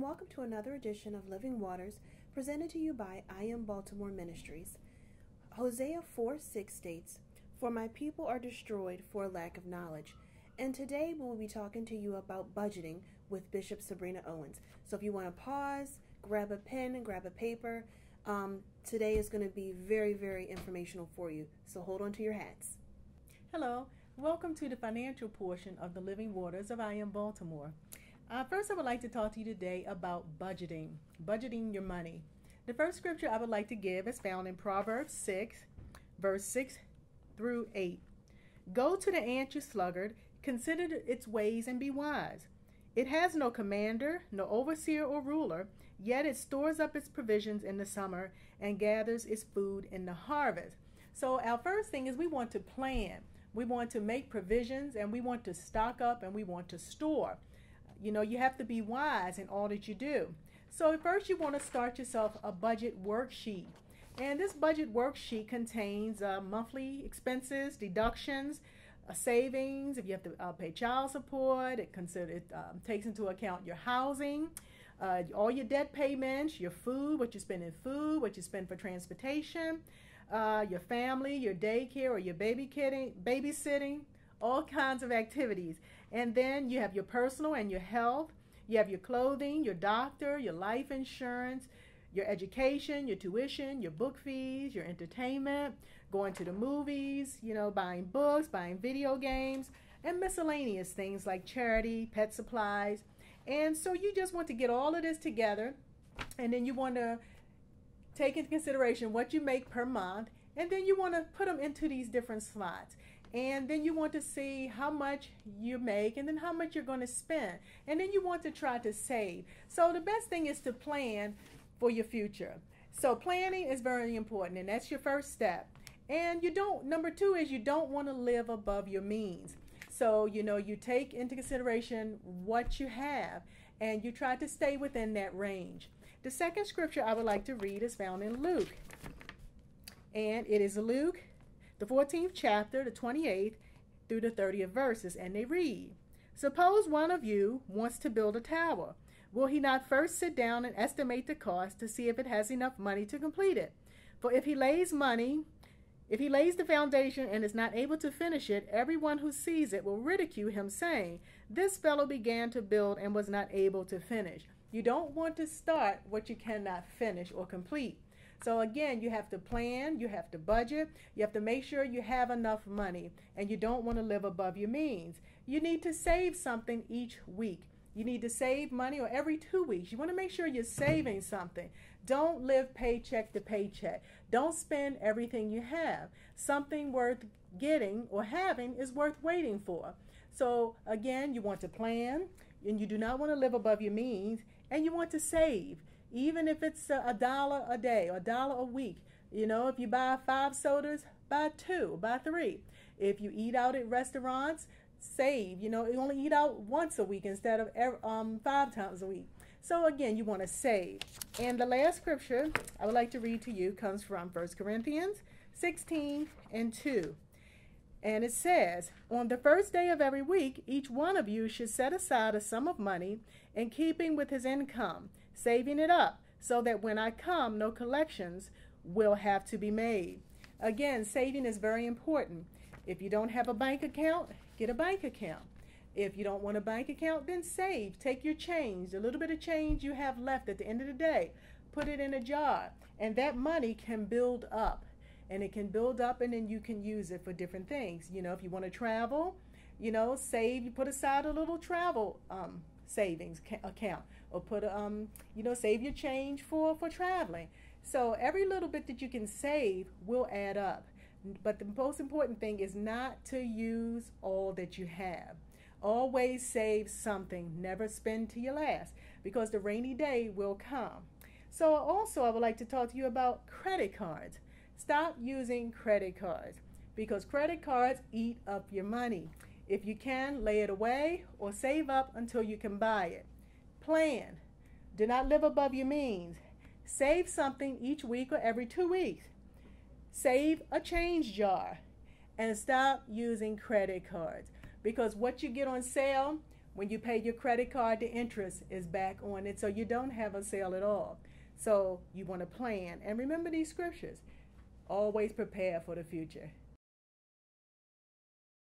welcome to another edition of Living Waters presented to you by I Am Baltimore Ministries. Hosea 4:6 states, "For my people are destroyed for lack of knowledge." And today we'll be talking to you about budgeting with Bishop Sabrina Owens. So if you want to pause, grab a pen and grab a paper, today is going to be very, very informational for you. So hold on to your hats. Hello, welcome to the financial portion of the Living Waters of I Am Baltimore. First, I would like to talk to you today about budgeting your money. The first scripture I would like to give is found in Proverbs 6, verse 6 through 8. "Go to the ant, you sluggard, consider its ways and be wise. It has no commander, no overseer or ruler, yet it stores up its provisions in the summer and gathers its food in the harvest." So our first thing is we want to plan. We want to make provisions and we want to stock up and we want to store. You have to be wise in all that you do. So first you want to start yourself a budget worksheet. And this budget worksheet contains monthly expenses, deductions, savings, if you have to pay child support, it takes into account your housing, all your debt payments, your food, what you spend in food, what you spend for transportation, your family, your daycare or your babysitting, all kinds of activities. And then you have your personal and your health. You have your clothing, your doctor, your life insurance, your education, your tuition, your book fees, your entertainment, going to the movies, buying books, buying video games, and miscellaneous things like charity, pet supplies. And so you just want to get all of this together, and then you want to take into consideration what you make per month, and then you want to put them into these different slots. And then you want to see how much you make and then how much you're going to spend. And then you want to try to save. So the best thing is to plan for your future. So planning is very important, and that's your first step. And number two is you don't want to live above your means. So, you take into consideration what you have and you try to stay within that range. The second scripture I would like to read is found in Luke. And it is Luke, the 14th chapter, the 28th through the 30th verses, and they read, "Suppose one of you wants to build a tower. Will he not first sit down and estimate the cost to see if it has enough money to complete it? For if he lays the foundation and is not able to finish it, everyone who sees it will ridicule him, saying, 'This fellow began to build and was not able to finish.'" You don't want to start what you cannot finish or complete. So again, you have to plan, you have to budget, you have to make sure you have enough money, and you don't want to live above your means. You need to save something each week. You need to save money, or every 2 weeks. You want to make sure you're saving something. Don't live paycheck to paycheck. Don't spend everything you have. Something worth getting or having is worth waiting for. So again, you want to plan, and you do not want to live above your means, and you want to save. Even if it's $1 a day or $1 a week. If you buy 5 sodas, buy 2, buy 3. If you eat out at restaurants, save. You only eat out once a week instead of 5 times a week. So again, you want to save. And the last scripture I would like to read to you comes from 1 Corinthians 16 and 2. And it says, "On the first day of every week, each one of you should set aside a sum of money in keeping with his income, saving it up, so that when I come, no collections will have to be made." Again, saving is very important. If you don't have a bank account, get a bank account. If you don't want a bank account, then save. Take your change, a little bit of change you have left at the end of the day, put it in a jar, and that money can build up. And it can build up, and then you can use it for different things. If you want to travel, save. You put aside a little travel savings account, or save your change for traveling. So every little bit that you can save will add up. But the most important thing is not to use all that you have. Always save something. Never spend till your last, because the rainy day will come. So also I would like to talk to you about credit cards. Stop using credit cards, because credit cards eat up your money. If you can, lay it away or save up until you can buy it. Plan. Do not live above your means. Save something each week or every 2 weeks. Save a change jar, and stop using credit cards, because what you get on sale When you pay your credit card, the interest is back on it, so you don't have a sale at all. So you want to plan and remember these scriptures. Always prepare for the future.